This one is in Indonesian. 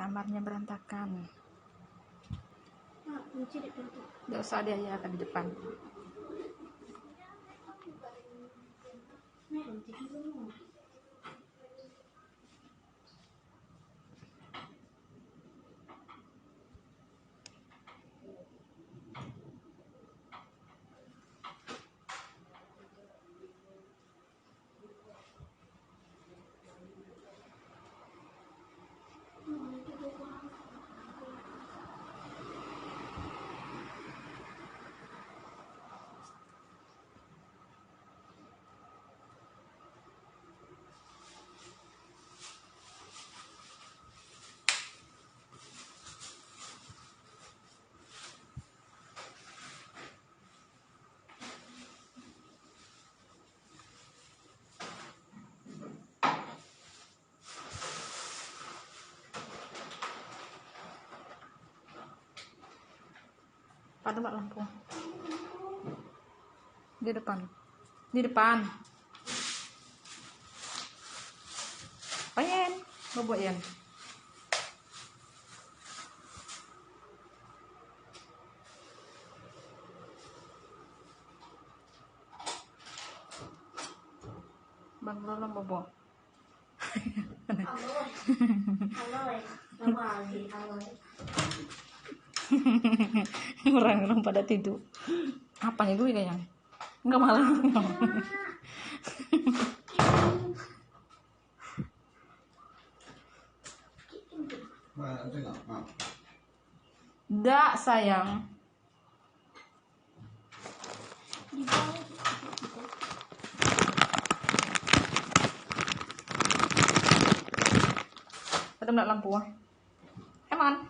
Kamarnya berantakan. Gak usah, dia ya akan di depan. Padam Mbak lampu. Di depan. Di depan. Payen, bobok Yen. Bang Lolo bobok. Orang-orang pada tidur. Apanya gue kayaknya? Enggak malah. Enggak, sayang. Padam lampu. Emang